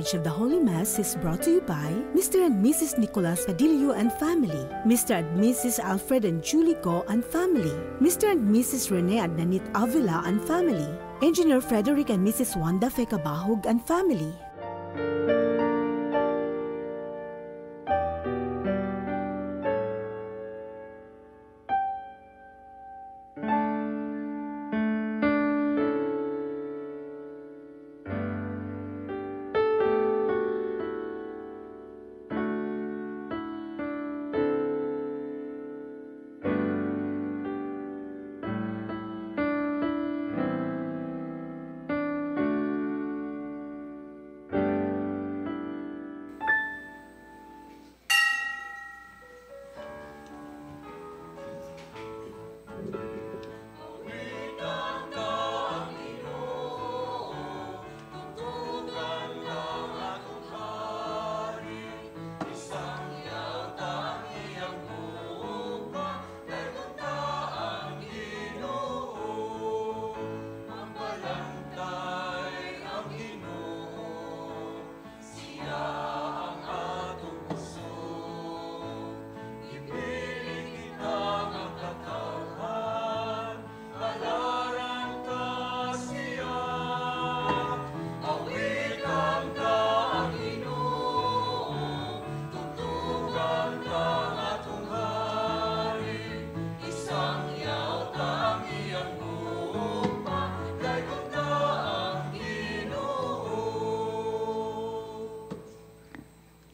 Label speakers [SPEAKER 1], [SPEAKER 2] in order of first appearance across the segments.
[SPEAKER 1] patronage of the Holy Mass is brought to you by Mr. and Mrs. Nicolas Padillo and family, Mr. and Mrs. Alfred and Julie Go and family, Mr. and Mrs. Rene and Nanit Avila and family, Engineer Frederick and Mrs. Wanda Fekabahog and family.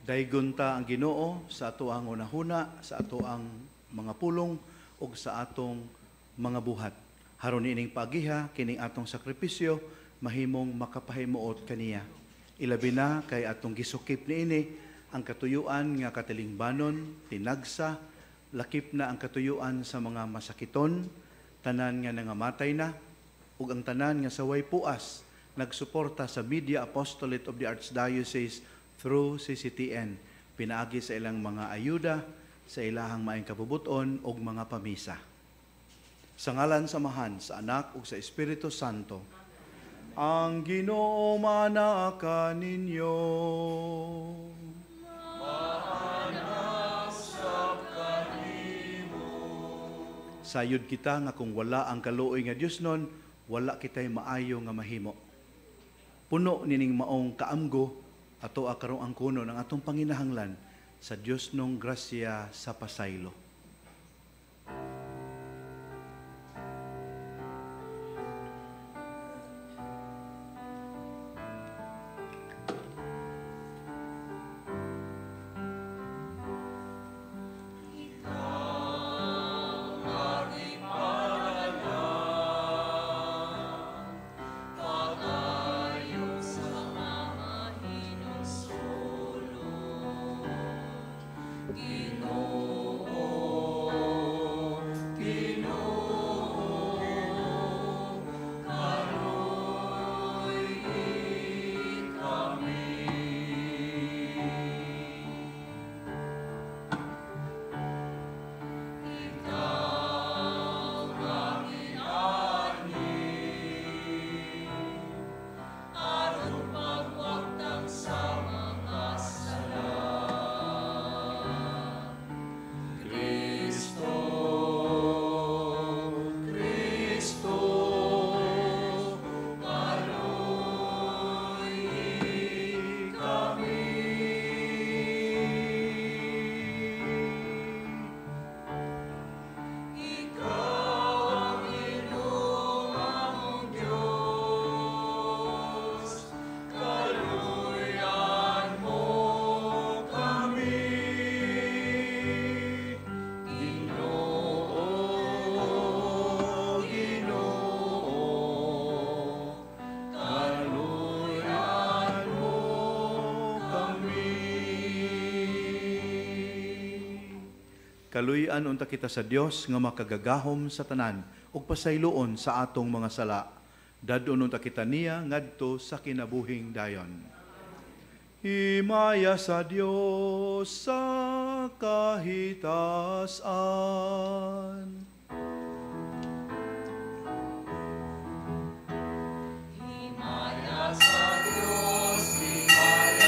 [SPEAKER 2] Daygunta ang Ginoo sa ato ang unahuna, sa ato ang mga pulong ug sa atong mga buhat. Haron ining pagiha kining atong sakripisyo mahimong makapahimuot kaniya. Ilabi na kay atong gisukip niini ang katuyuan nga katilingbanon, tinagsa, lakip na ang katuyuan sa mga masakiton, tanan nga nangamatay na, ug ang tanan nga saway puas nagsuporta sa Media Apostolate of the Archdiocese through CCTN, pinaagi sa ilang mga ayuda, sa ilahang maayong kabubuton o mga pamisa. Sa ngalan samahan, sa Anak ug sa Espiritu Santo, ang Ginoo manaka ninyo. Maanasap kanimo. Sayod kita nga kung wala ang kaluoy nga Dios nun, wala kitay maayo nga mahimo. Puno nining maong kaamgo, ato akarong ang kuno ng atong panginahanglan sa Dios nung grasya sa pasaylo. Kaluyan unta kita sa Dios nga makagagahom sa tanan ug pasayloon sa atong mga sala. Dadon unta kita niya ngadto sa kinabuhing dayon. Himaya sa Dios sa kahitasan. Himaya sa Dios, himaya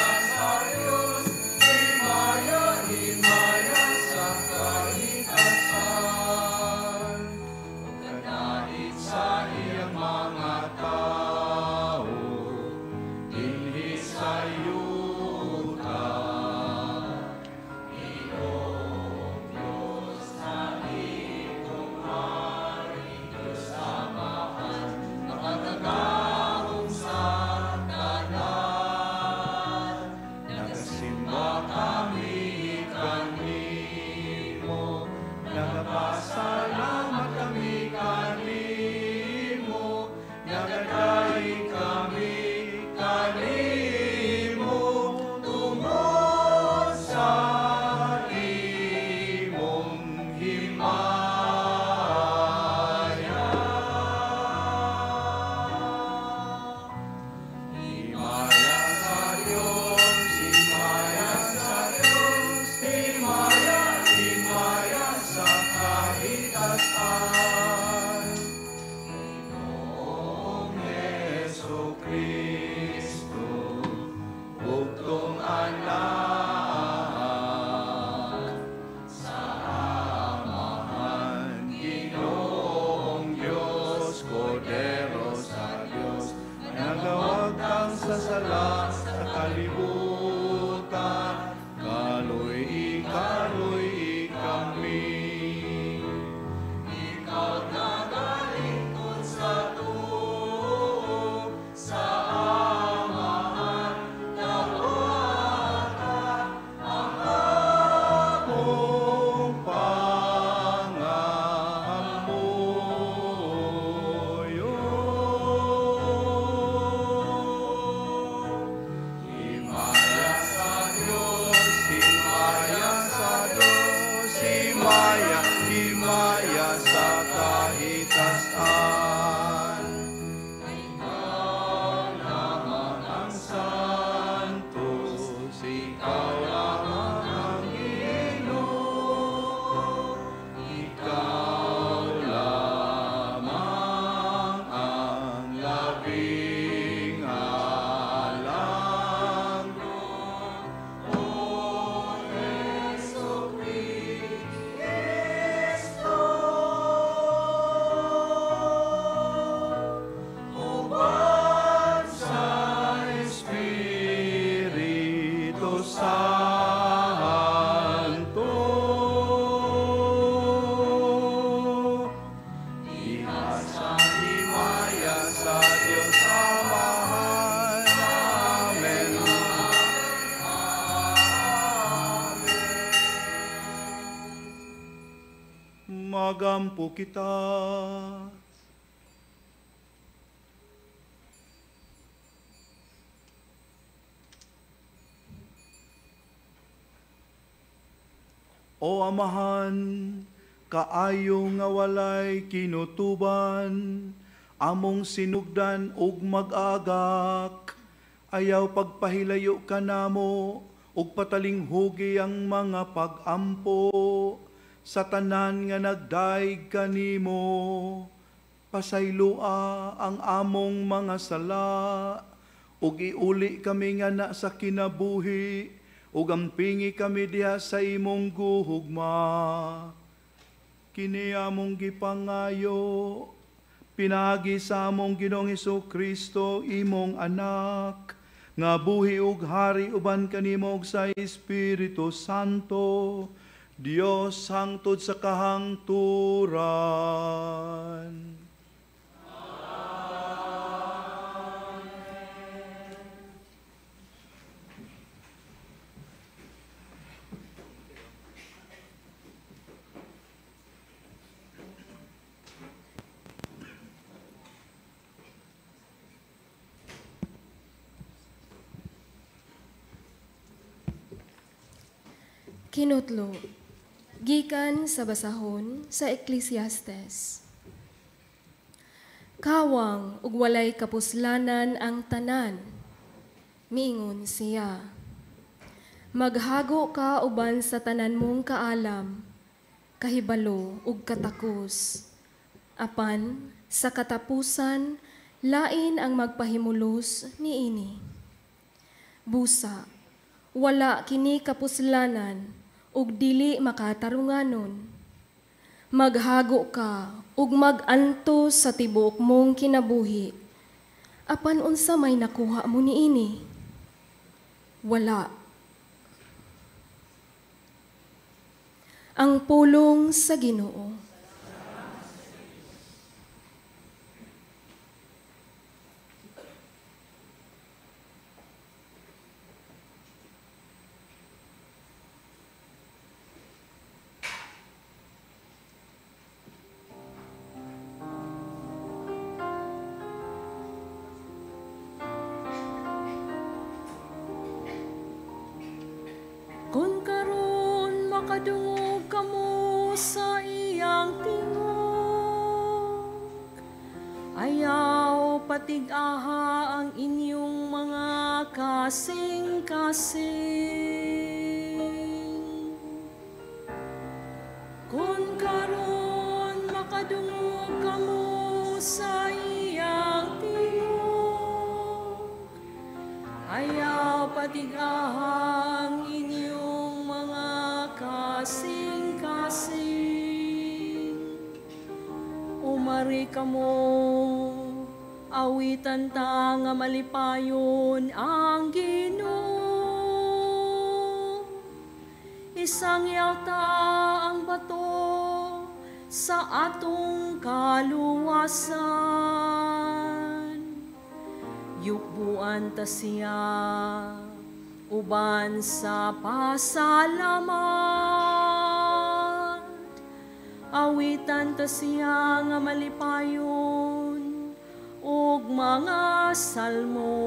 [SPEAKER 2] simba kami kanimo, nagapasalamat kami kanimo, nagadaig kami kanimo, tungod sa imong himaya. Himaya sa Diyos, himaya sa Diyos, himaya, himaya sa kahitasan. Ginoong Jesucristo, bugtong anak, sa amahan, Ginoong Diyos, Kordero sa Diyos, nagawag kang sa sala sa kalibutan, kaloy kami. Ikaw nagalingkod sa tuo, sa amahan, tawag ang among pangamuyo. Himaya sa Diyos, himaya sa Diyos, himaya, himaya sa kahitasan. Ikaw lamang ang Santos, ikaw lamang ang Ginoo, ikaw lamang ang labing alam. O Jesucristo, uban sa Espiritu Santo, himaya sa Diyos Amahan. Amen. Magampo kita. O Amahan, kaayo nga walay kinutuban, among sinugdan ug mag-agak, ayaw pagpahilayo ka namo, ug patalinghugi ang mga pag-ampo, sa tanan nga nagdaig kanimo, pasaylua ang among mga sala, ug iuli kami nga na sa kinabuhi, ug ampingi kami diha sa imong guhugma. Kini among gipangayo, pinagi sa among Ginoong Jesucristo, imong anak, nga buhi ug hari uban kanimo ug sa Espiritu Santo, Dios hangtod sa kahangturan.
[SPEAKER 3] Kinutlo, gikan sa basahon sa Ecclesiastes. Kawang ug walay kapuslanan ang tanan, miingon siya. Maghago ka uban sa tanan mong kaalam, kahibalo ug katakos. Apan sa katapusan, lain ang magpahimulos niini. Busa, wala kini kapuslanan, ug dili makatarunganon. Maghago ka ug mag-anto sa tibuok mong kinabuhi. Apan unsa may nakuha mo niini? Wala. Ang pulong sa Ginoo.
[SPEAKER 4] makadungog kamo sa iyang tingog. Ayaw patig-aha ang inyong mga kasing-kasing. Kung karon makadungog kamo sa iyang tingog, ayaw patig-ahang inyong mga kasing-kasing. Umari kamo, awitan ta nga malipayon ang Ginoo. Isangyaw ta ang bato sa atong kaluwasan. Yukbuan ta siya uban sa pasalamat. Awitan ta siya nga malipayon ug mga salmo.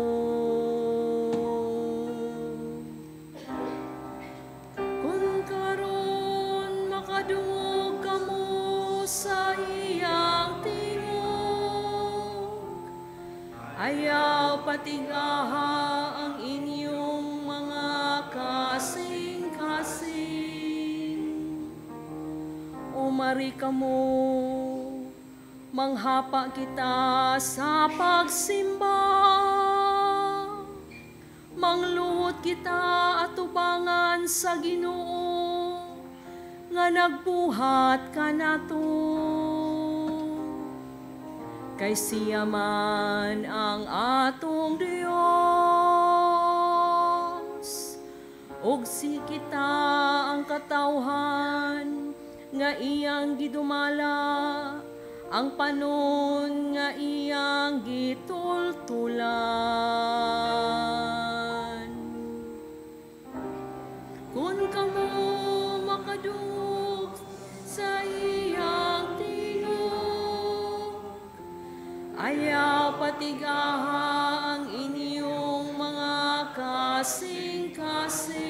[SPEAKER 4] Kung karon makadungog kamo sa iyang tingog, ayaw patig-aha ang inyong mga kasing-kasing. Umari kamo, manghapa kita sa pagsimba. Mangluhod kita atubangan sa Ginoo nga nagbuhat kanato. Kay siya man ang atong Dios, ug si kita ang katawhan nga iyang gidumala, ang panon nga iyang gitultulan. Kung kamo makadungog sa iyang tingog, ayaw patig-aha ang inyong mga kasing-kasing.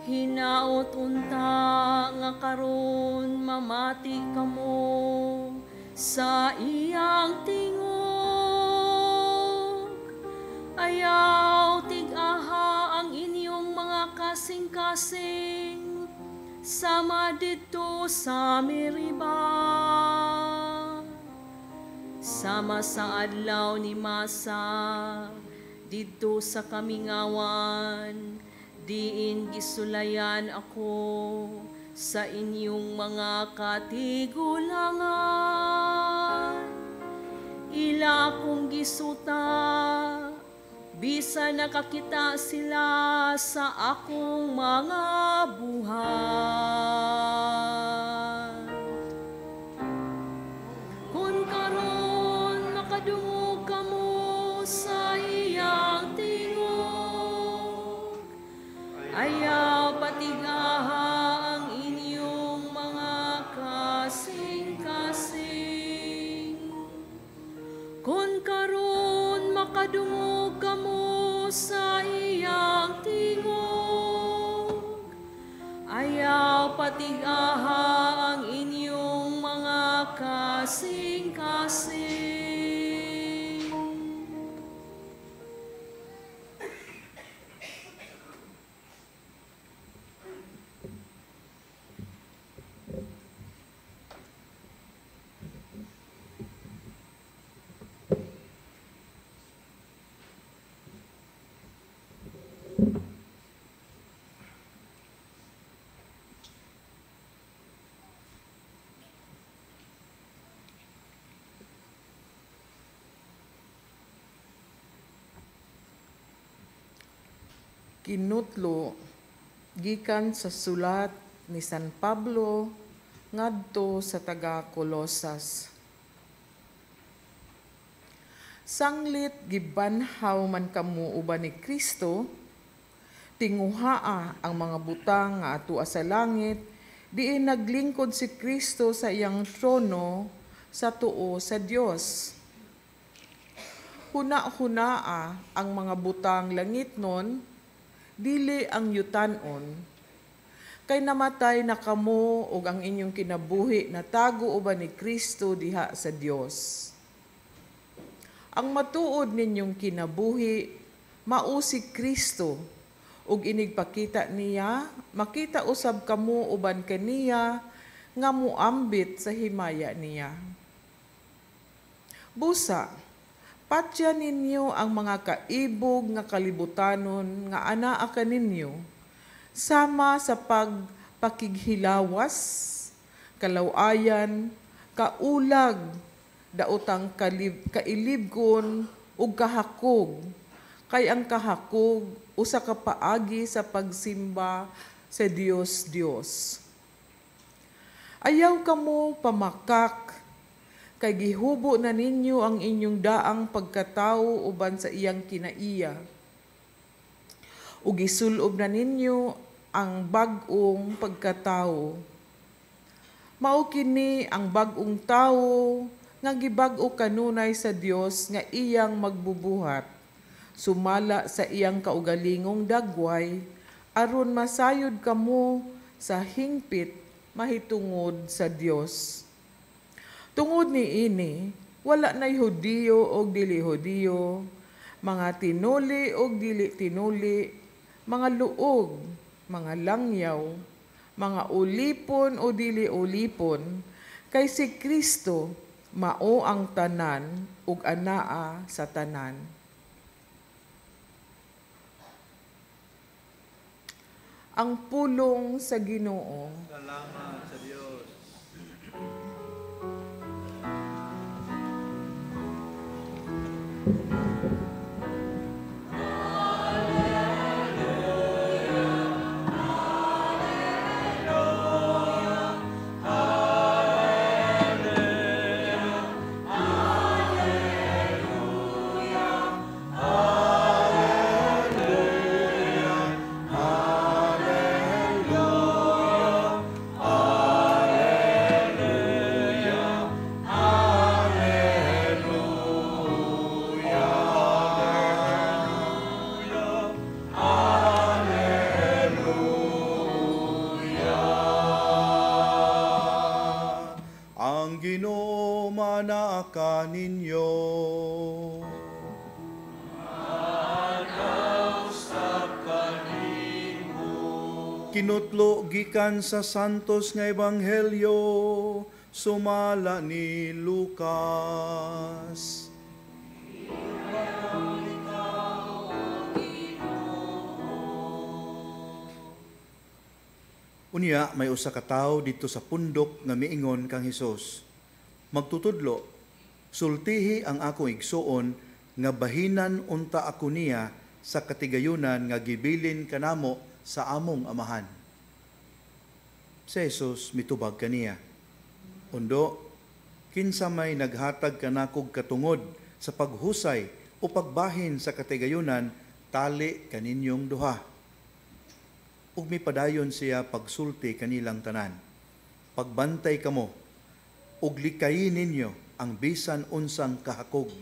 [SPEAKER 4] Hinaot unta nga karon mamati kamo sa iyang tingog. Ayaw tig-aha ang inyong mga kasing-kasing sama dito sa Meriba. Sama sa adlaw ni Masa dito sa Kamingawan, diin gisulayan ako sa inyong mga katigulangan. Ila kong gisuta, bisa nakakita sila sa akong mga buhat. Kung karon makadungog kamo sa iyang tingog, ayaw patig-aha ang inyong mga kasing-kasing. Kung karon makadungog kamo sa iyang tingog, ayaw patig-aha ang inyong mga kasing-kasing.
[SPEAKER 5] Kinutlo gikan sa sulat ni San Pablo ngadto sa taga Colosas. Sanglit gibanhaw man kamo uban ni Kristo, tinguhaa ang mga butang nga atua sa langit, diin naglingkod si Kristo sa iyang trono sa tuo sa Dios. Huna-hunaa ang mga butang langitnon, dili ang yutanon, kay namatay na kamo ug ang inyong kinabuhi natago uban ni Kristo diha sa Dios. Ang matuod ninyong kinabuhi mao si Kristo ug inigpakita niya makita usab kamo uban kaniya nga muambit sa himaya niya. Busa, patya ninyo ang mga kaibog nga kalibutanon nga anaa kaninyo sama sa pagpakighilawas, kalawayan, kaulag, daotang kailibgon ug kahakog. Kay ang kahakog usa ka paagi sa pagsimba sa Dios. Ayaw kamo pamakak kay gihubo na ninyo ang inyong daang pagkatao uban sa iyang kinaiya. Ug gisulob na ninyo ang bag-ong pagkatao. Mao kini ang bag-ong tawo nga gibag-o kanunay sa Dios nga iyang magbubuhat, sumala sa iyang kaugalingong dagway, aron masayod kamo sa hingpit mahitungod sa Dios. Tungod ni ini, wala na'y Hudiyo o dili Hudiyo, mga tinuli o dili tinuli, mga luog, mga langyaw, mga ulipon o dili ulipon, kay si Kristo mao ang tanan ug anaa sa tanan. Ang pulong sa Ginoo.
[SPEAKER 2] Salamat sa Diyos. Manaka ninyo. Kinutlo gikan sa santos nga ebanghelyo sumala ni Lucas. Unya may usa ka tawo dito sa pundok nga miingon kang Hesus, magtutudlo, sultihi ang akong igsuon nga bahinan unta ako niya sa katigayunan nga gibilin kanamo sa among amahan. Si Jesus mitubag kaniya, undo, kinsa may naghatag kanakog katungod sa paghusay o pagbahin sa katigayunan, tali kaninyong duha. Ug mipadayon siya pagsulti kanilang tanan. Pagbantay kamo, ug likayin ninyo ang bisan unsang kahakog.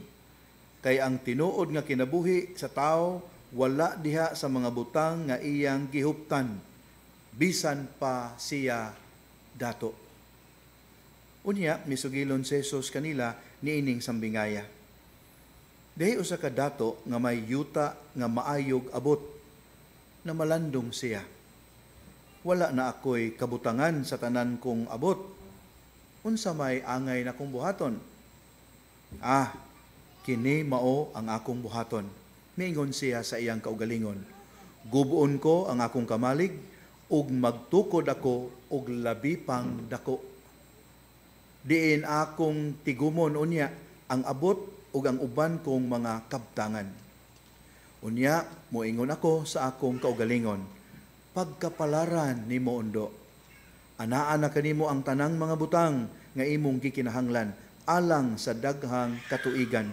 [SPEAKER 2] Kay ang tinuod nga kinabuhi sa tao wala diha sa mga butang nga iyang gihuptan, bisan pa siya dato. Unya misugilon si Jesus kanila niining sambingaya. Dahi usa ka dato nga may yuta nga maayog abot, na malandong siya. Wala na ako'y kabutangan sa tanan kong abot, unsa may angay na kong buhaton? Kini mao ang akong buhaton. Miingon siya sa iyang kaugalingon, gubuon ko ang akong kamalig, ug magtukod ako og labi pang dako. Diin akong tigumon unya ang abot ug ang uban kong mga kabtangan. Unya, moingon ako sa akong kaugalingon, pagkapalaran nimo undo. Anaa na kanimo ang tanang mga butang nga imong gikinahanglan alang sa daghang katuigan.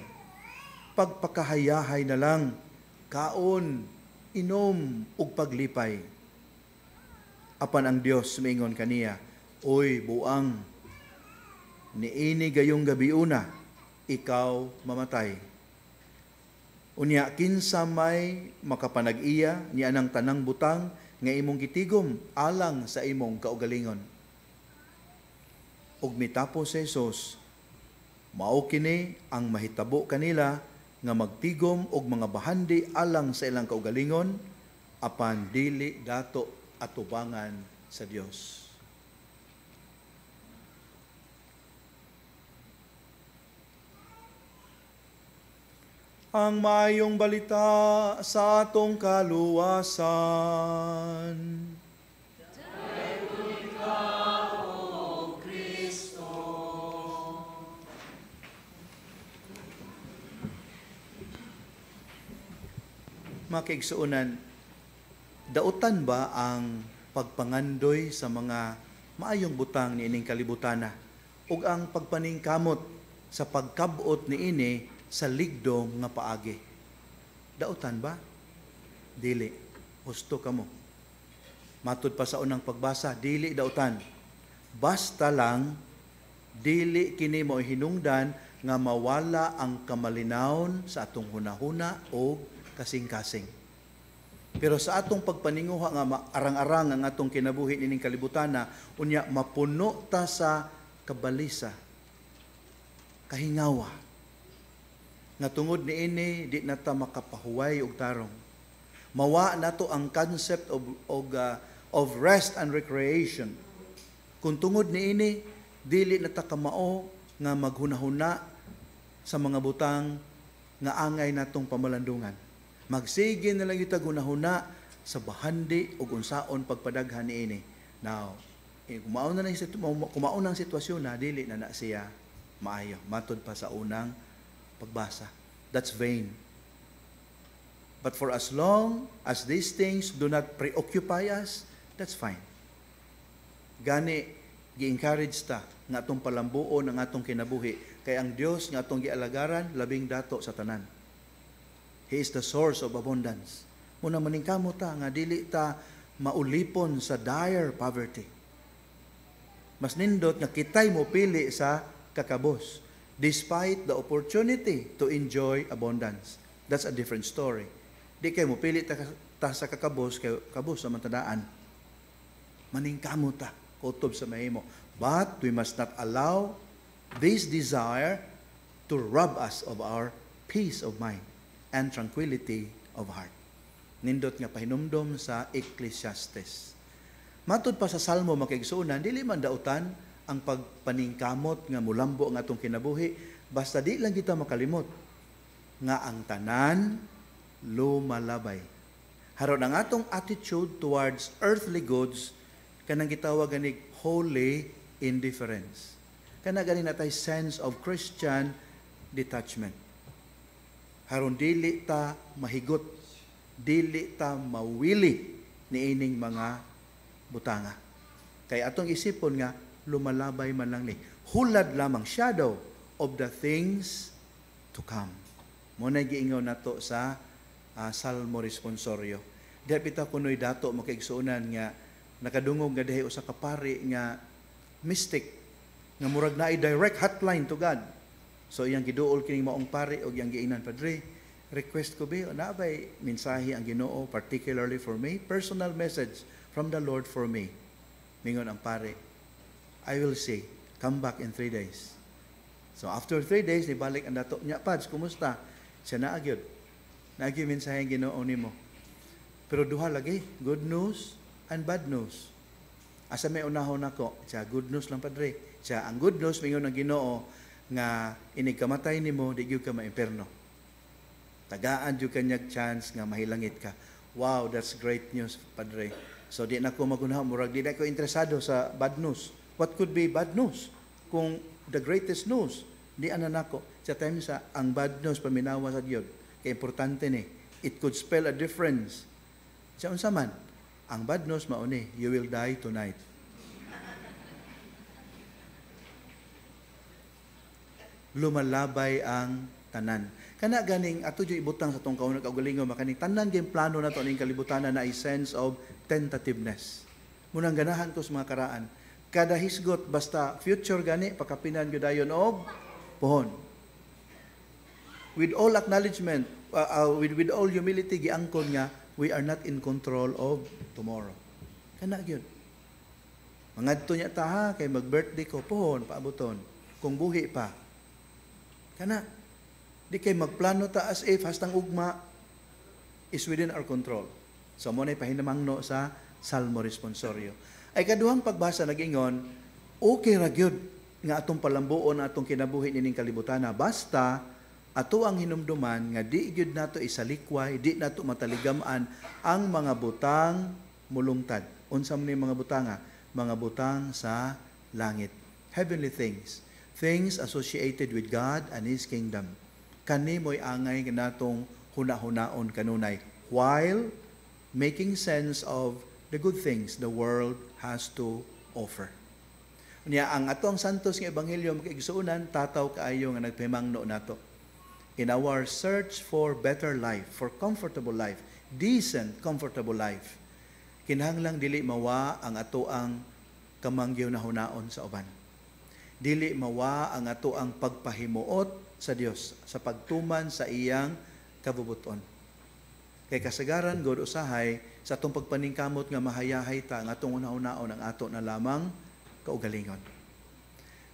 [SPEAKER 2] Pagpakahayahay na lang, kaon, inom ug paglipay. Apan ang Dios miingon kaniya, oy buang, niini gayong gabiuna, ikaw mamatay. Unya kinsa may makapanag-iya ni anang tanang butang nga imong gitigom alang sa imong kaugalingon. Ug mitapos si Jesus, mao kini ang mahitabo kanila nga magtigom og mga bahandi alang sa ilang kaugalingon apan dili dato atubangan sa Dios. Ang maayong balita sa atong kaluwasan. Mga kaigsuonan, dautan ba ang pagpangandoy sa mga maayong butang ni ining kalibutana ug ang pagpaningkamot sa pagkabot ni ini sa ligdong nga paagi? Dautan ba? Dili. Husto kamo. Matud pa sa unang pagbasa, dili dautan. Basta lang dili kini mo hinungdan nga mawala ang kamalinawon sa atong hunahuna o kasing-kasing. Pero sa atong pagpaninguha nga arang-arang ang atong kinabuhi nining kalibutana, unya mapuno ta sa kabalisa, kahingawa. Nga tungod ni ini, di na ta makapahuway og tarong. Mawa nato ang concept of rest and recreation. Kung tungod ni ini, dili na ta kamao nga maghunahuna sa mga butang nga angay natong pamalandungan. Magsige na lang yung hunahuna sa bahandi o unsaon pagpadaghan ni ini. Now, kumaon ang sitwasyon na dili na siya maayo. Matod pa sa unang pagbasa. That's vain. But for as long as these things do not preoccupy us, that's fine. Gani, gi-encourage ta nga atong palambuon ang atong kinabuhi. Kay ang Dios nga atong gialagaran, labing dato sa tanan. He is the source of abundance. Muna maningkamo ta nga dili ta maulipon sa dire poverty. Mas nindot nga kitay mo pili sa kakabos despite the opportunity to enjoy abundance. That's a different story. Di kay mo pili ta sa kakabos kay kabos sa matadaan. Maningkamo ta kutob sa mahimo. But we must not allow this desire to rob us of our peace of mind and tranquility of heart. Nindot nga pahinumdom sa Ecclesiastes. Matud pa sa Salmo makaigsuonan, dili man dautan ang pagpaningkamot nga mulambo ang atong kinabuhi, basta di lang kita makalimot nga ang tanan lumalabay. Haron ang atong attitude towards earthly goods kanang gitawag ganig holy indifference. Kana gani natay sense of Christian detachment. Haron dili ta mahigot, dili ta mawili ni ining mga butanga. Kay atong isipon nga lumalabay man lang ni. Hulad lamang, shadow of the things to come. Muna giingaw nato sa Salmo Responsorio. Diya pita kunoy dato makaigsuonan nga nakadungog nga dihay usa ka pari nga mystic nga murag naay direct hotline to God. So iyang giduol kining maong pari o iyang giinan, Padre, request ko ba na ba'y mensahe ang Ginoo particularly for me? Personal message from the Lord for me. Mingon ang pari, I will see. Come back in 3 days. So after 3 days, nibalik ang dato niya, Pads, kumusta? Siya naagyod. Naagyod mensahe ang Ginoo nimo. Pero duha lagi, good news and bad news. Asa may unahon ako? Siya, good news lang, Padre. Siya, ang good news, mingon ang Ginoo, nga inigkamatay nimo di gyud ka maimperno. Tagaan gyud kanyag chance nga mahilangit ka. Wow, that's great news, Padre. So di na ko magunaw, murag di na ko interesado sa bad news. What could be bad news? Kung the greatest news, di ana nako. Sa time sa ang bad news paminawa sa Dios. Kay importante ni. It could spell a difference. Sa unsa man, ang bad news mao ni, you will die tonight. Lumalabay ang tanan. Kana ganing ato jud ibutang sa tong kaunang kaugalingon makaning tanan gyud plano nato ning kalibutanan na a sense of tentativeness. Munang ganahan ko sa mga karaan. Kada hisgot basta future gani pakapinan gyud dayon og pohon. With all acknowledgement, with all humility giangkon nga we are not in control of tomorrow. Kana gyud. Mangadto niya ta ha, kay mag-birthday ko, pohon, paabuton. Kung buhi pa. Kana. Di kay magplano ta as if hastang ugma is within our control. So mo na ipahinamangno sa Salmo Responsorio. Ay kaduhang pagbasa nag-ingon, okay ra gyud nga atong palambuon atong kinabuhi nining kalibutan na basta ato ang hinumduman nga di gyud nato isalikway, di nato mataligaman ang mga butang mulungtad. Unsa man ni mga butanga? Mga butang sa langit. Heavenly things. Things associated with God and His kingdom. Kani mo'y angay nga natong huna-hunaon kanunay while making sense of the good things the world has to offer. Unya ang atong santos nga ebanghelyo makaigsuonan tataw kaayo nga nagpahimangno nato. In our search for better life, for comfortable life, decent, comfortable life, kinahanglang dili mawa ang ato ang kamangyaw na hunaon sa uban. Dili mawa ang ato ang pagpahimuot sa Dios sa pagtuman sa iyang kabubuton. Kay kasagaran God usahay sa atong pagpaningkamot nga mahayahay ta ang atong una-unaon ang ato na lamang kaugalingon.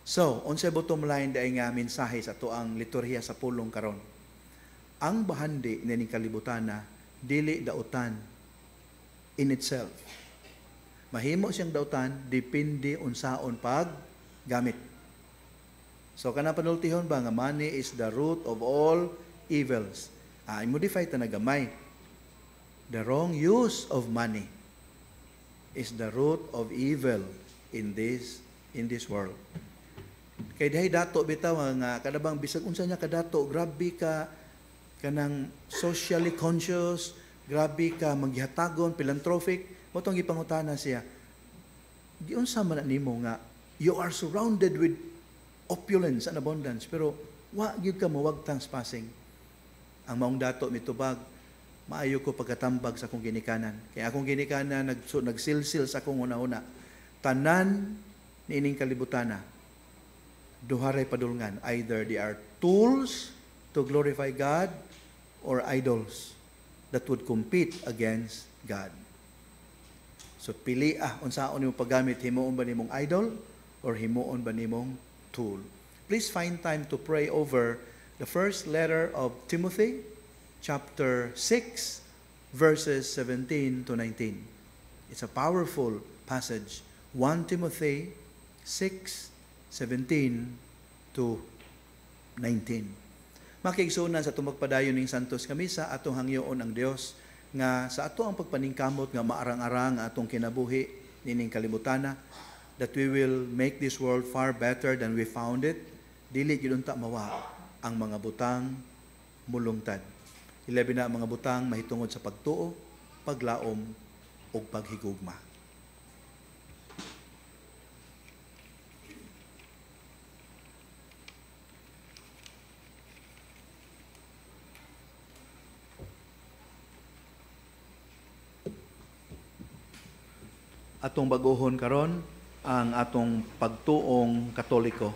[SPEAKER 2] So, unsay bottom line daay nga mensahe sa ato ang liturhiya sa pulong karon. Ang bahandi nining kalibutana dili dautan in itself. Mahimo siyang dautan depende unsaon pag gamit. So kana panultihon ba nga money is the root of all evils. I-modify ta na gamay. The wrong use of money is the root of evil in this world. Kay dahi dato bitaw nga kadabang bisag unsa nya kadato, grabe ka kanang socially conscious, grabe ka maghihatagon, philanthropic, motong gipangutana siya. Giunsa man nimo nga you are surrounded with opulence and abundance, pero wa gyud ka mawagtang spasing. Ang maong dato mitubag, maayo ko pagkatambag sa akong ginikanan. Kaya akong ginikanan nagsilsil sa akong una-una. Tanan niining kalibutana, duharay padulngan. Either they are tools to glorify God or idols that would compete against God. So pili unsaon nimong paggamit, himuon ba nimong idol or himuon ba nimong tool. Please find time to pray over the first letter of Timothy, chapter 6, verses 17 to 19. It's a powerful passage. 1 Timothy 6, 17 to 19. Makiigsunan sa itong magpadayon ng Santos Kamisa, atong hangyoon ang Dios nga sa ato ang pagpaningkamot nga maarang-arang atong kinabuhi nining kalibutana, that we will make this world far better than we found it. Dili gyud unta mawa ang mga butang mulungtad. Ilabi na mga butang mahitungod sa pagtuo, paglaom ug paghigugma. Atong baguhon karon ang atong pagtuong Katoliko.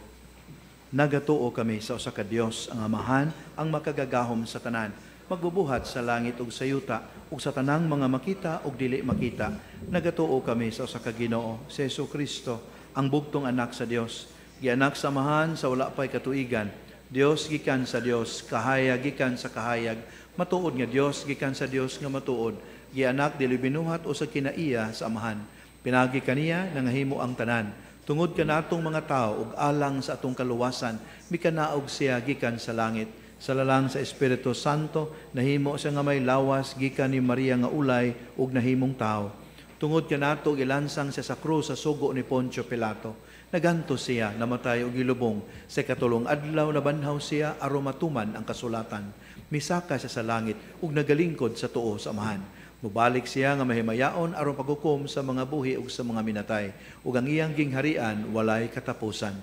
[SPEAKER 2] Nagatuo kami sa usa ka Dios ang Amahan, ang makagagahom sa tanan, magbubuhat sa langit ug sa yuta, ug sa tanang mga makita ug dili makita. Nagatuo kami sa usa ka Ginoo, si Jesucristo, ang bugtong anak sa Dios, gianak sa Amahan sa wala pay katuigan. Dios gikan sa Dios, kahayag gikan sa kahayag, matuod nga Dios gikan sa Dios nga matuod. Gianak dili binuhat o sa kinaiya sa Amahan. Pinagi kaniya nangahimo ang tanan. Tungod kanatong mga tao ug alang sa atong kaluwasan, mikanaog siya gikan sa langit. Sa lalang sa Espiritu Santo, nahimo siya nga may lawas gikan ni Maria nga ulay ug nahimong tao. Tungod kanato ilansang siya sa krus sa sugo ni Poncio Pilato. Naganto siya, namatay ug gilubong. Sa katulong adlaw nabanhaw siya aron matuman ang kasulatan. Misaka siya sa langit ug nagalingkod sa tuo sa Amahan. Mubalik siya nga mahimayaon aron paghukom sa mga buhi ug sa mga minatay, ug ang iyang gingharian walay katapusan.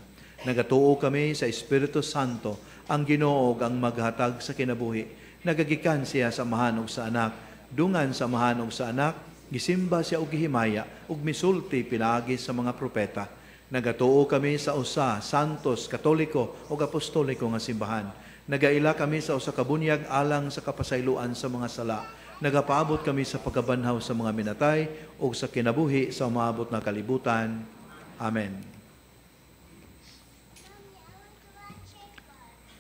[SPEAKER 2] Nagatuo kami sa Espiritu Santo, ang Ginoo ug ang maghatag sa kinabuhi. Nagagikan siya sa Amahan ug sa Anak, dungan sa Amahan ug sa Anak, gisimba siya ug gihimaya ug misulti pinaagi sa mga propeta. Nagatuo kami sa usa, santos, katoliko ug apostoliko nga simbahan. Nagaila kami sa usa ka bunyag alang sa kapasayloan sa mga sala. nagapaabot kami sa pagkabanhaw sa mga minatay o sa kinabuhi sa umaabot na kalibutan. Amen.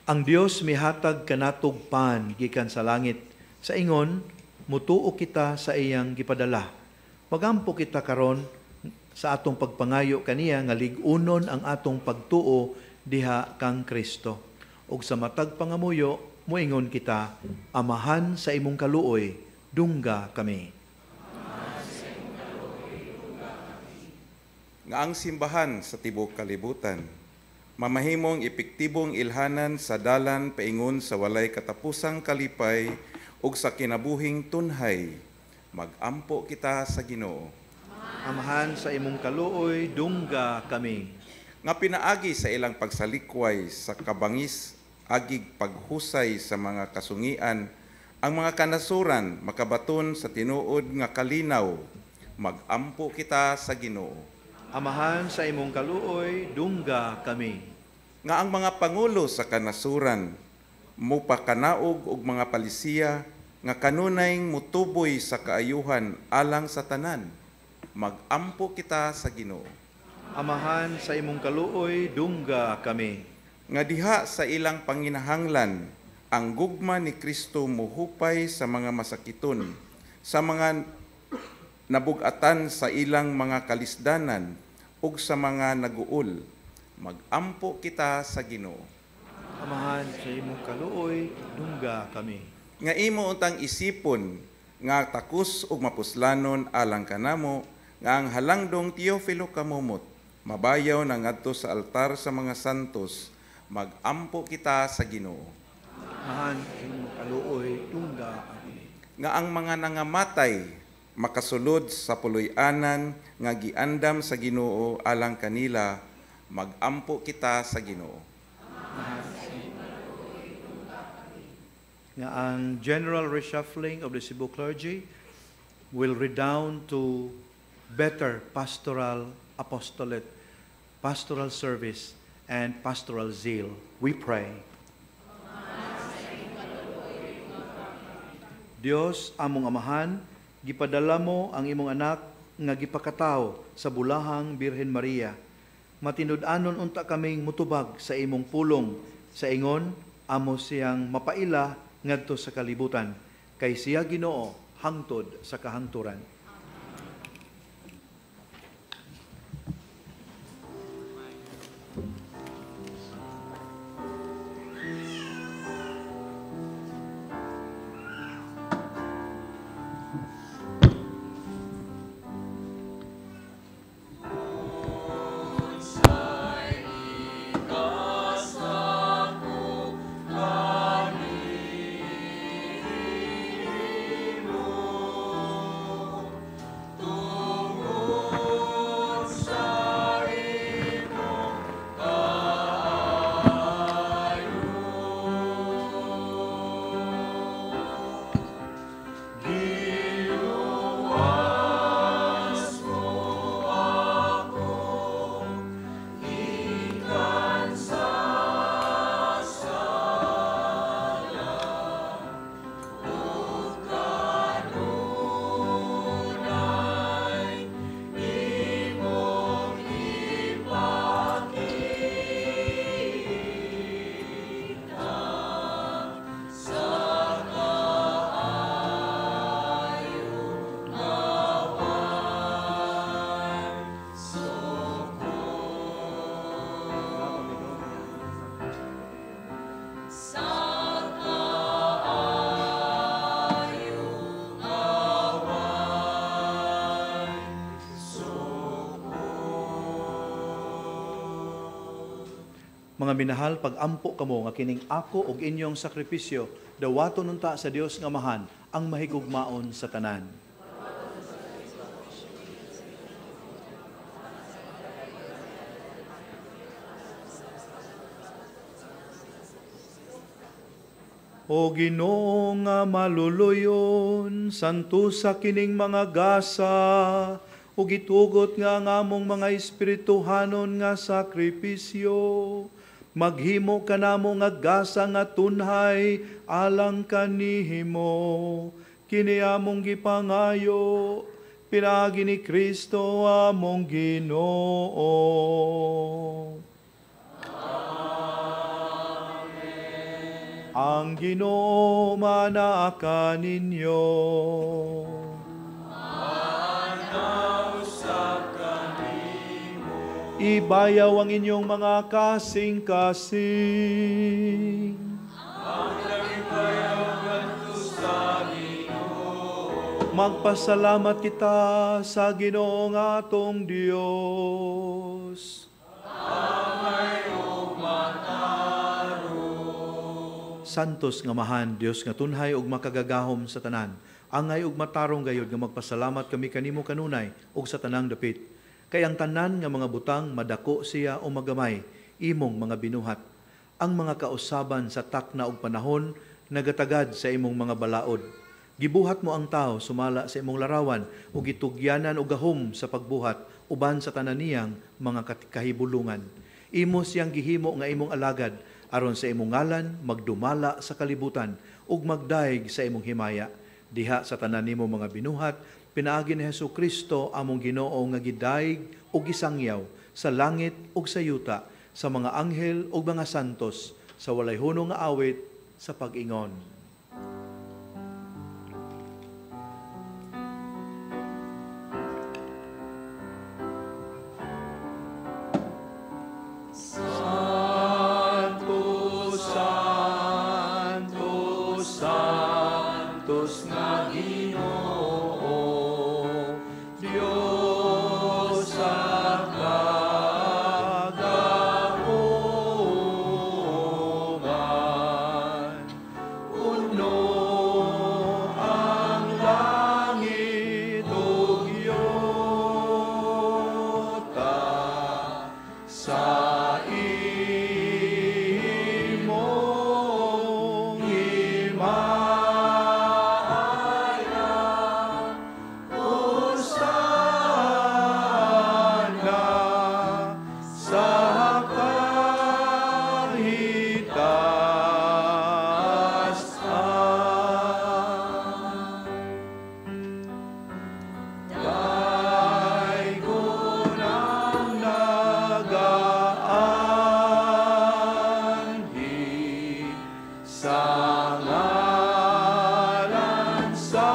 [SPEAKER 2] Ang Dios mihatag kanatog pan gikan sa langit. Sa ingon, mutuo kita sa iyang gipadala. Magampo kita karon sa atong pagpangayo kaniya nga lig-unon ang atong pagtuo diha kang Kristo. Ug sa matag pangamuyo, muingon kita, amahan sa imong kaluoy, dungga kami.
[SPEAKER 6] Nga ang simbahan sa tibok kalibutan, mamahimong epektibong ilhanan sa dalan paingon sa walay katapusang kalipay ug sa kinabuhing tunhay, magampo kita sa Ginoo.
[SPEAKER 2] Amahan sa imong kaluoy, dungga kami.
[SPEAKER 6] Nga pinaagi sa ilang pagsalikway sa kabangis, agig paghusay sa mga kasungian, ang mga kanasuran makabaton sa tinuod nga kalinaw, magampo kita sa Ginoo.
[SPEAKER 2] Amahan sa imong kaluoy, dungga kami.
[SPEAKER 6] Nga ang mga pangulo sa kanasuran, mupakanaog og mga palisiya, nga kanunay mutuboy sa kaayuhan alang sa tanan, magampo kita sa Ginoo.
[SPEAKER 2] Amahan sa imong kaluoy, dungga kami.
[SPEAKER 6] Nga diha sa ilang panginahanglan, ang gugma ni Kristo muhupay sa mga masakiton, sa mga nabugatan sa ilang mga kalisdanan, ug sa mga naguol, magampo kita sa Ginoo.
[SPEAKER 2] Amahan sa imong kaluoy, dungga kami.
[SPEAKER 6] Nga imo untang isipon, nga takus ug mapuslanon alang kanamo, nga ang halangdong Teofilo kamumot, mabayaw na ngadto sa altar sa mga santos, magampo kita sa Ginoo.
[SPEAKER 2] Amahan sa imong kaluoy, dungga kami.
[SPEAKER 6] Nga ang mga nangamatay, makasulod sa puloy-anan nga giandam sa Ginoo alang kanila, magampo kita sa Ginoo.
[SPEAKER 2] Nga ang general reshuffling of the Cebu clergy will redound to better pastoral apostolate, pastoral service, and pastoral zeal. We pray. Dios, among amahan, gipadala mo ang imong anak nga gipakataw sa bulahang Birhen Maria. Matinud-anon unta kaming mutubag sa imong pulong, sa ingon amo siyang mapaila ngadto sa kalibutan, kay siya Ginoo hangtod sa kahangturan. Mga minahal, pag-ampo kamo nga kining ako og inyong sakripisyo, dawaton unta sa Dios nga Amahan ang mahigugmaon sa tanan. O Ginoo nga maluluyon, santo sa kining mga gasa, ug itugot nga ang among mga espirituhanon nga sakripisyo, maghimo kanamo nga gasa nga tunhay alang kanihimo, kini among gipangayo, pinagi ni Kristo among Ginoo. Amen. Ang Ginoo manaa ninyo. Ibayaw ang inyong mga kasing-kasing. Magpasalamat kita sa Ginoong atong Dios. Santos nga mahan, Dios nga tunhay ug makagagahom sa tanan. Angay ug matarong gayud nga magpasalamat kami kanimo kanunay ug sa tanang dapit. Kay ang tanan nga mga butang madako siya o magamay, imong mga binuhat. Ang mga kausaban sa takna ug panahon nagatagad sa imong mga balaod. Gibuhat mo ang tao sumala sa imong larawan ug gitugyanan og gahom sa pagbuhat uban sa tanan niyang mga kahibulungan. Imo siyang gihimo nga imong alagad aron sa imong ngalan magdumala sa kalibutan ug magdaig sa imong himaya. Diha sa tanan nimo mga binuhat, pinaagi ni Hesukristo among Ginoo nga gidaig ug gisangyaw sa langit ug sa yuta, sa mga anghel ug mga santos, sa walay hunong nga awit sa pag-ingon. Santos, Santos, Santos nga Ginoo, Dios sa kagahoman. Puno ang langit ug yuta sa imong himaya. Hosana sa kahitasan. Daigon ang nagaanhi sa ngalan sa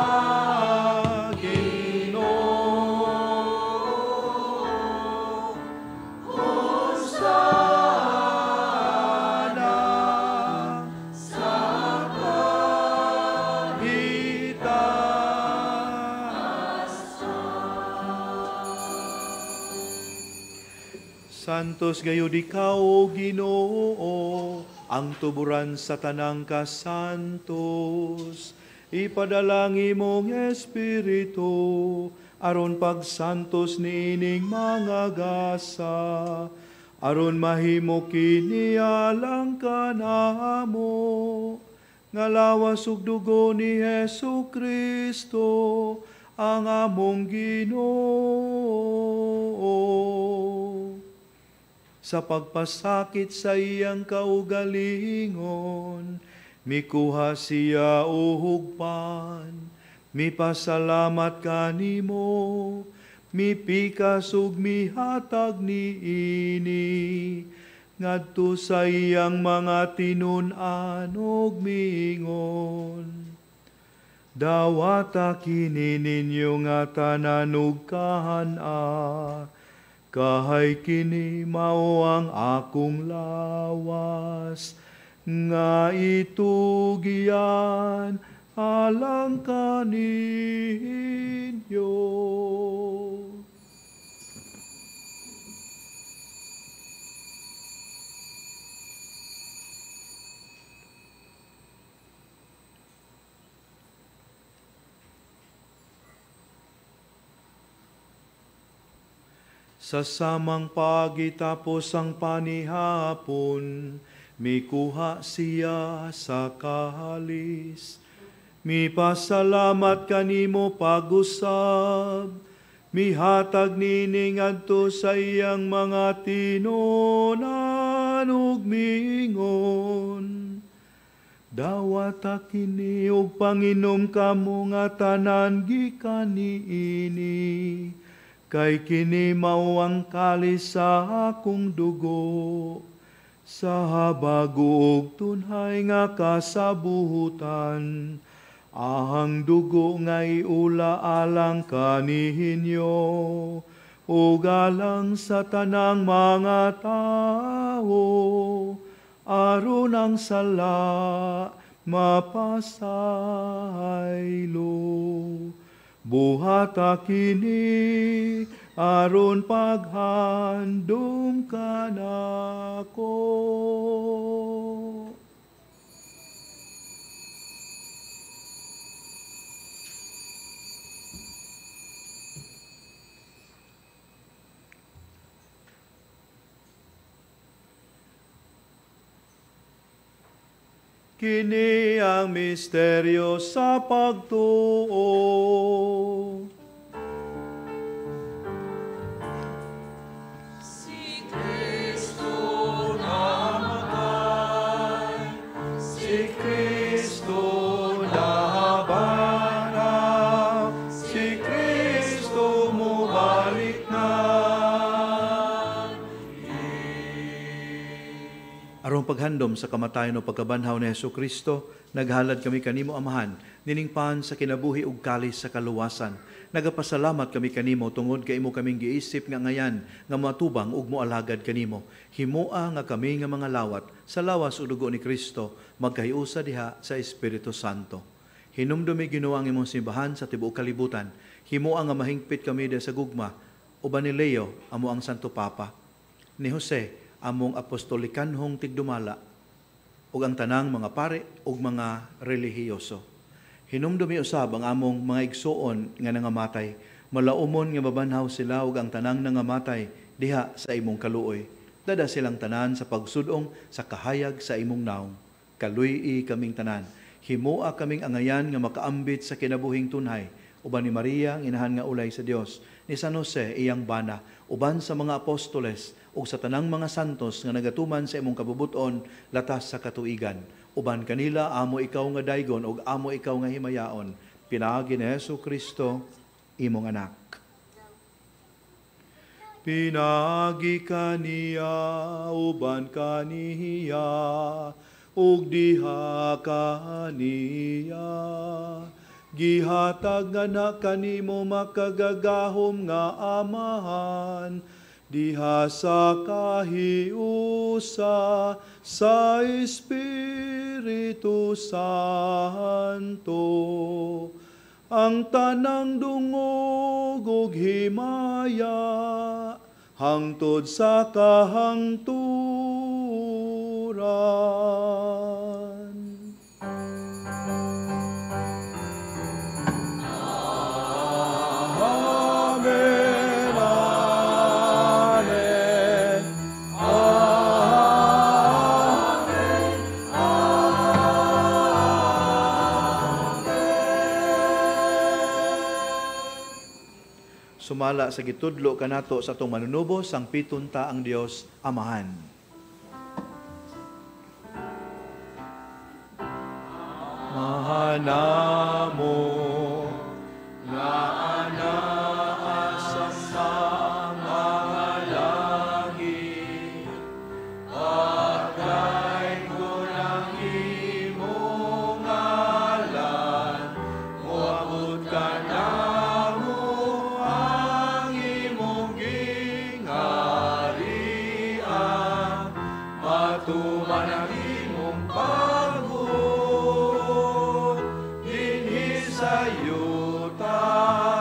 [SPEAKER 2] Ginoo. Hosana sa kahitasan. Santos gayud ikaw, O Ginoo, ang tuburan sa tanang kasantos. Ipadalangin mong Espiritu, aron pagsantos niining mga gasa, aron mahimo kini alang kanamo, nga lawas ug dugo ni Hesukristo, ang among Ginoo. Sa pagpasakit sa iyang kaugalingon, mikuha siya o hugpan, mipasalamat kanimo, mipikas ug mihatag niini, ngadto sa iyang mga tinun-an ug miingon. Dawata kini ninyo nga tanan ug kahana, kahay kini mao ang akong lawas, nga itugyan alang kaninyo. Sa samang pagitapos ang panihapon, mikuha siya sa kahalis. Mipasalamat kanimo pag-usab, mihatag nini ngadto sa iyang mga tinunan ug miingon. Dawat kini ug panginom kamo nga tanan gikan niini. Kay kini mao ang kalis sa akong dugo. Sa habag ug tunhay nga kasabuhutan. Ahang dugo nga'y ula alang kanihinyo. Ug alang sa tanang mga tao. Aron ang sala mapasaylo. Buhata kini aron paghandom kanako. Kini ang misteryo sa pagtuo. Si Kristo namatay, si Kristo nabanap, si Kristo mubalik na. Arong paghandom sa kamatayon o pagkabanhaw ni Jesucristo, naghalad kami kanimo Amahan, niningpan sa kinabuhi ug kalis sa kaluwasan. Nagapasalamat kami kanimo tungod kay imo kaming giisip nga ngayan nga matubang ug moalagad kanimo. Himoa nga kami nga mga lawat sa lawas ug dugo ni Kristo magkahiusa diha sa Espiritu Santo. Hinumdumi Ginoo ang imong simbahan sa tibuok kalibutan. Himoa nga mahingpit kami diha sa gugma uban ni Leo amo ang Santo Papa, ni Jose among apostolikanhong tigdumala ug ang tanang mga pare ug mga relihiyoso. Hinumdumi usab ang among mga igsuon nga nangamatay, malaumon nga mabanhaw sila ug ang tanang nangamatay diha sa imong kaluoy. Dada silang tanan sa pagsudong sa kahayag sa imong naong. Kaluy-i kaming tanan. Himoa kaming angayan nga makaambit sa kinabuhing tunhay, uban ni Maria ang inahan nga ulay sa Dios, ni San Jose iyang bana, uban sa mga apostoles ug sa tanang mga santos nga nagatuman sa imong kabubuton latas sa katuigan. Uban kanila amo ikaw nga daygon ug amo ikaw nga himayaon. Pinaagi ni Jesucristo imong anak. Pinaagi kaniya uban kaniya ug diha kaniya. Gihatag nga na kanimo makagagahom nga Amahan, diha sa kahiusa sa Espiritu Santo. Ang tanang dungog ug himaya hangtod sa kahangturan. Sumala sa gitudlo kanato sa atong manunubos ang pitunta ang Dios Amahan. Mahanamo nga anaa sa mga langit, pagkain ko ng imong ngalan, moabot ka na tuman ang imong pagod, dinhi sa yuta.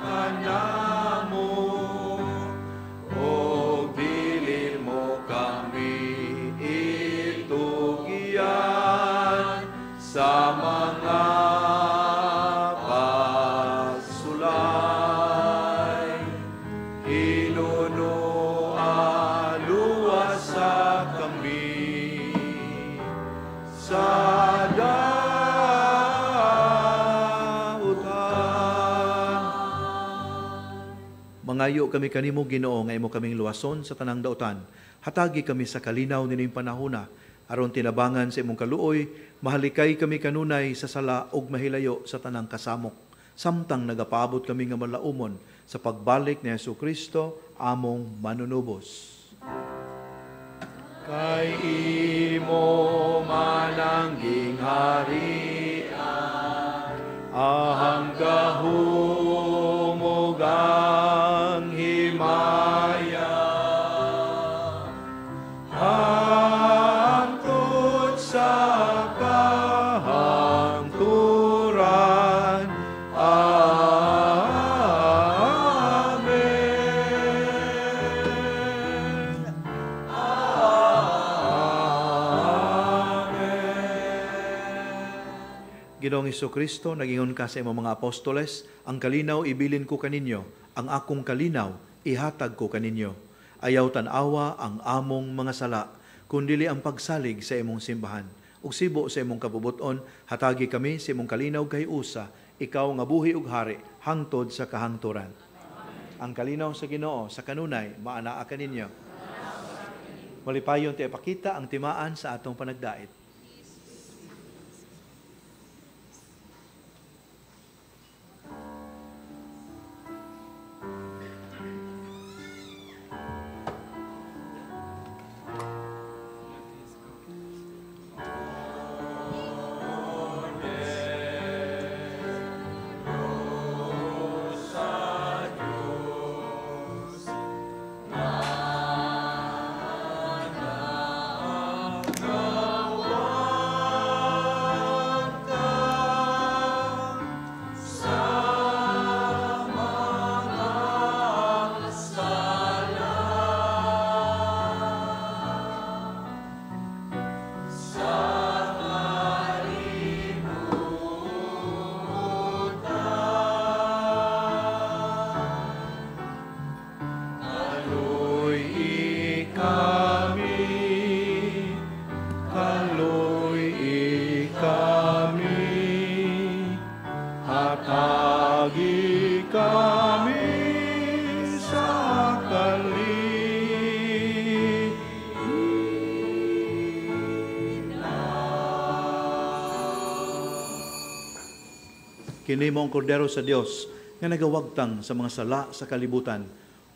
[SPEAKER 2] kanamo, o dili mo kami itugyan sa mga pasulay. Hinuno aluwas sa kami sa mangayo kami kanimo Ginoo nga imo kaming luwason sa tanang dautan. Hatagi kami sa kalinaw nining panahona aron tinabangan sa imong kaluoy, mahalikay kami kanunay sa sala ug mahilayo sa tanang kasamok. Samtang nagapaabot kami nga malaumon sa pagbalik ni Jesucristo among manunubos. Kay imo manangging harian, ahang kahumugang himaya, hangtod sa kahangturan. Amen. Ginoong Jesucristo, nagingon ka sa imong mga apostoles, ang kalinaw ibilin ko kaninyo, ang akong kalinaw ihatag ko kaninyo. Ayaw tan-awa ang among mga sala, kundili ang pagsalig sa imong simbahan. Ug sibo sa imong kabubuton, hatagi kami sa imong kalinaw kay usa, ikaw nga buhi ug hari, hangtod sa kahangturan. Ang kalinaw sa Ginoo sa kanunay maanaa kaninyo. Malipayon ti ipakita ang timaan sa atong panagdait. Hatagi kami sa Kini mong kordero sa Dios nga nagawagtang sa mga sala sa kalibutan.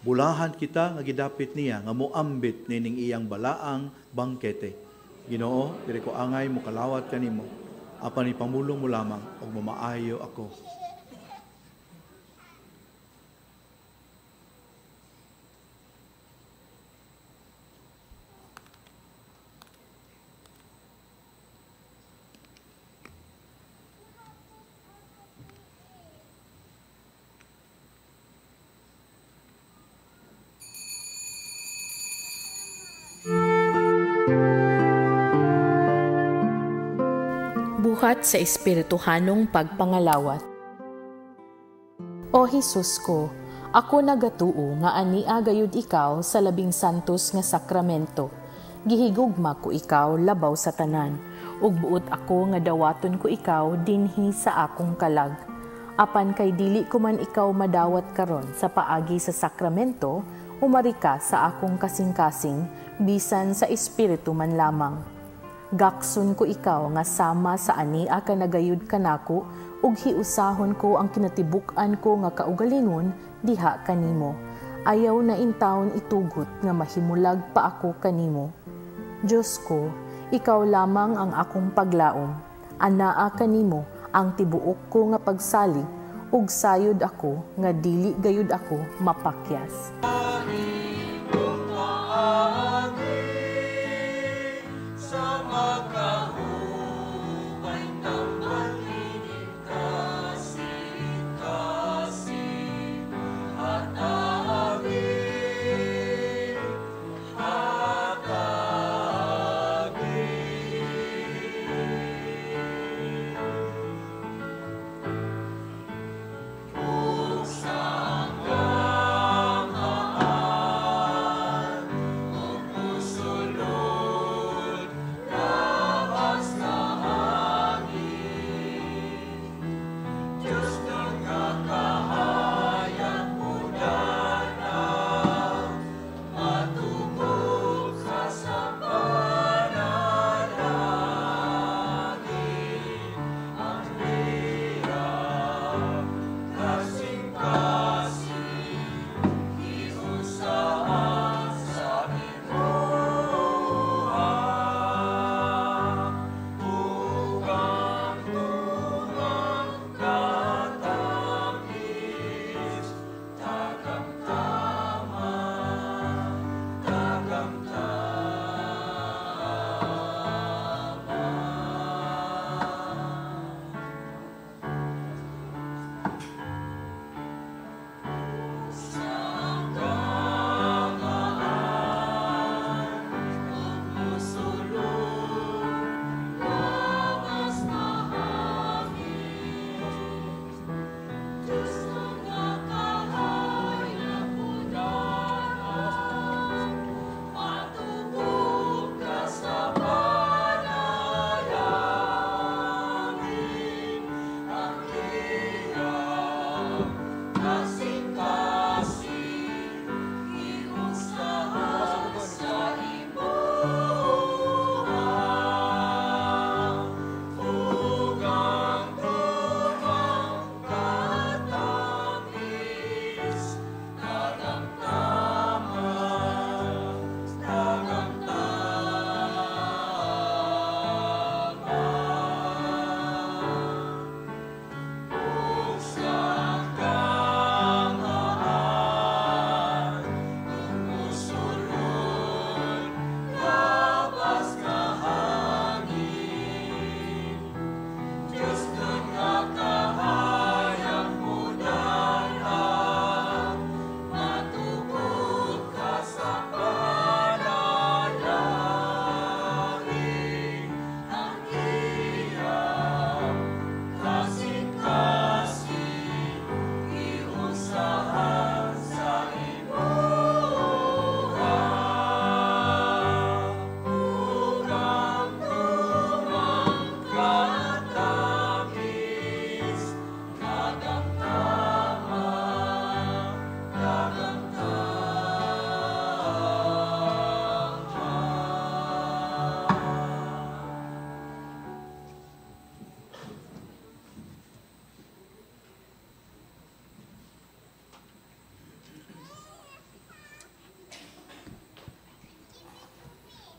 [SPEAKER 2] Bulahan kita nga gidapit niya nga moambit nining iyang balaang bangkete. Ginoo, diri ko angay mo kalawat kanimo. Apan ipamulong mo lamang ug mamaayo ako.
[SPEAKER 7] Buhat sa espirituhanong pagpangalawat. O Hesus ko, ako nagatuo nga ania gayud ikaw sa labing santos nga sakramento. Gihigugma ko ikaw labaw sa tanan, ug buot ako nga dawaton ko ikaw dinhi sa akong kalag. Apan kay dili ko man ikaw madawat karon sa paagi sa sakramento, umari ka sa akong kasing-kasing, bisan sa espiritu man lamang. Gakson ko ikaw nga sama sa ania ka nagayud kanako, ug hiusahon ko ang kinatibuk-an ko nga kaugalingon diha kanimo. Ayaw na intawon itugot nga mahimulag pa ako kanimo. Diyos ko, ikaw lamang ang akong paglaom. Anaa kanimo ang tibuok ko nga pagsalig, ug sayod ako nga dili gayud ako mapakyas.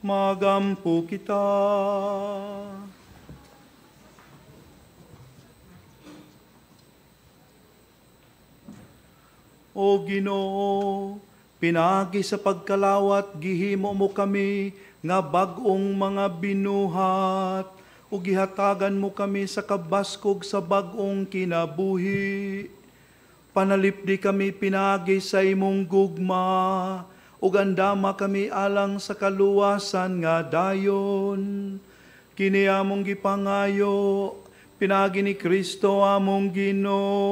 [SPEAKER 2] Magampo kita. O Ginoo, pinagi sa pagkalawat, gihimo mo kami nga bag-ong mga binuhat, o gihatagan mo kami sa kabaskog sa bag-ong kinabuhi. Panalipdi kami pinagi sa imong gugma, o gandama kami alang sa kaluwasan nga dayon. Kini among gipangayo, pinagi ni Kristo among Ginoo.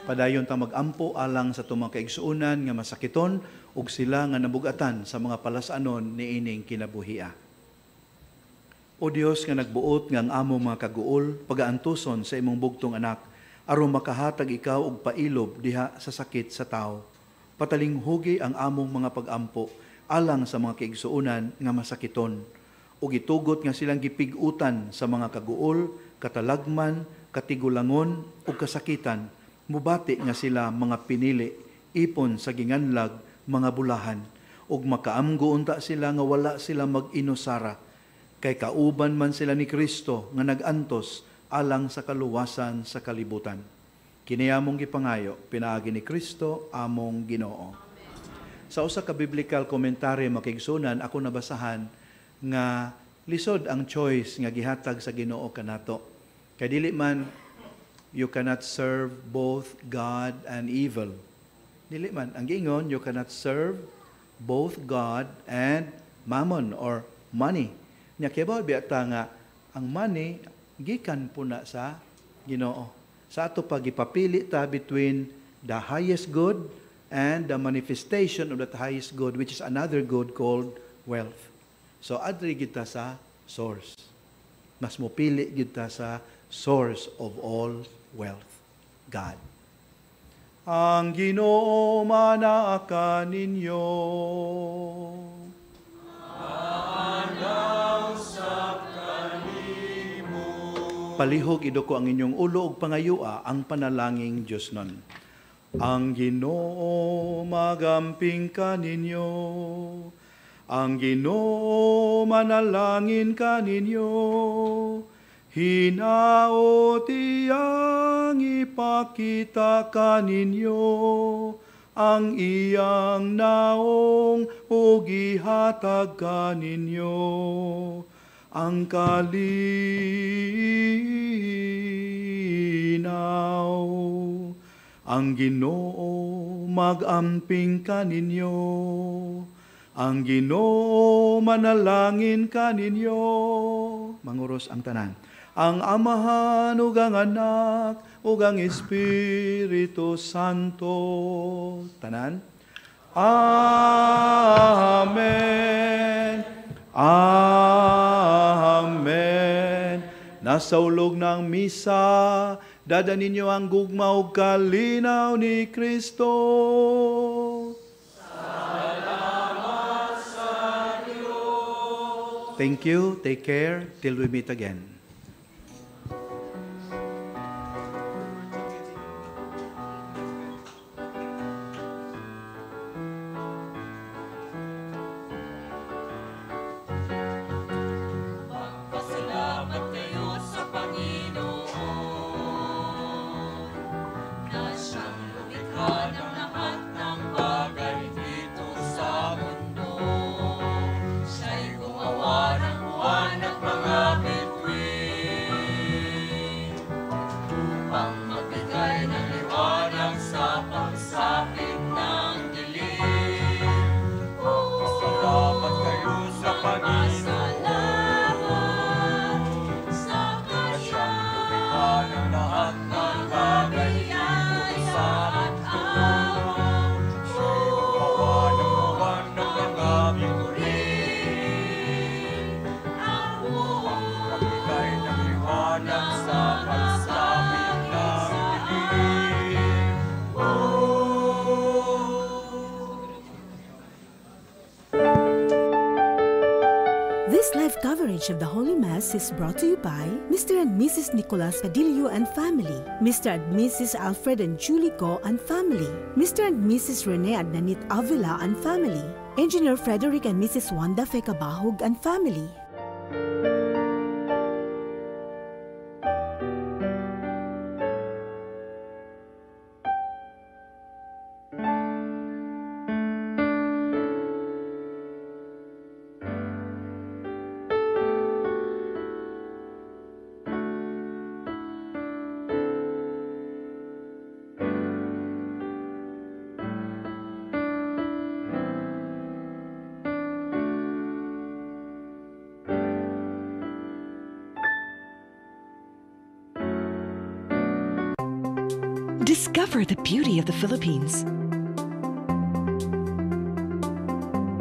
[SPEAKER 2] Padayon ta magampo alang sa tumang kaigsuonan nga masakiton ug sila nga nabugatan sa mga palasanon ni ining kinabuhia. O Dios nga nagbuot nga ang among mga kaguol pagaantuson sa imong bugtong anak aron makahatag ikaw og pailob diha sa sakit sa tao. Patalinghugi ang among mga pagampo alang sa mga kaigsuonan nga masakiton ug gitugot nga silang gipig-utan sa mga kaguol, katalagman, katigulangon ug kasakitan. Mubati nga sila mga pinili, ipon sa ginganlag, mga bulahan, ug makaamgo unta sila nga wala sila mag-inusara, kay kauban man sila ni Kristo nga nagantos alang sa kaluwasan sa kalibutan. Kini among gipangayo, pinaagi ni Kristo among Ginoo. Sa usa ka biblical commentary makigsunan, ako nabasahan nga lisod ang choice nga gihatag sa Ginoo kanato. Kay dili man you cannot serve both God and evil. Dili man. Ang giingon, you cannot serve both God and mammon or money. Nya kibaw biyata nga ang money gikan puna sa Ginoo. Sa ato pag ipapili ta between the highest good and the manifestation of that highest good, which is another good called wealth. So adri kita sa source. Mas mopili kita sa source of all wealth, God. Ang Ginoo manaaka ninyo. Palihog idoko ang inyong ulo ug pangayua ang panalangin Diosnon. Ang Ginoo magamping kaninyo. Ang Ginoo manalangin kaninyo. Hinaot iyang ipakita kaninyo ang iyang naong ug ihatag kaninyo ang kalinaw. Ang Ginoo magamping kaninyo. Ang Ginoo manalangin kaninyo. Manguros ang tanan. Ang Amahan ug ang Anak ug ang Espiritu Santo. Tanan. Amen. Amen. Nasa ulog ng misa, dada ninyo ang gugma ug kalinaw ni Kristo. Salamat sa Diyos. Thank you. Take care. Till we meet again.
[SPEAKER 1] coverage of the Holy Mass is brought to you by Mr. and Mrs. Nicolas Padillo and family, Mr. and Mrs. Alfred and Julie Go and family, Mr. and Mrs. Rene and Nanit Avila and family, Engineer Frederick and Mrs. Wanda Fekabahog and family.
[SPEAKER 8] Discover the beauty of the Philippines.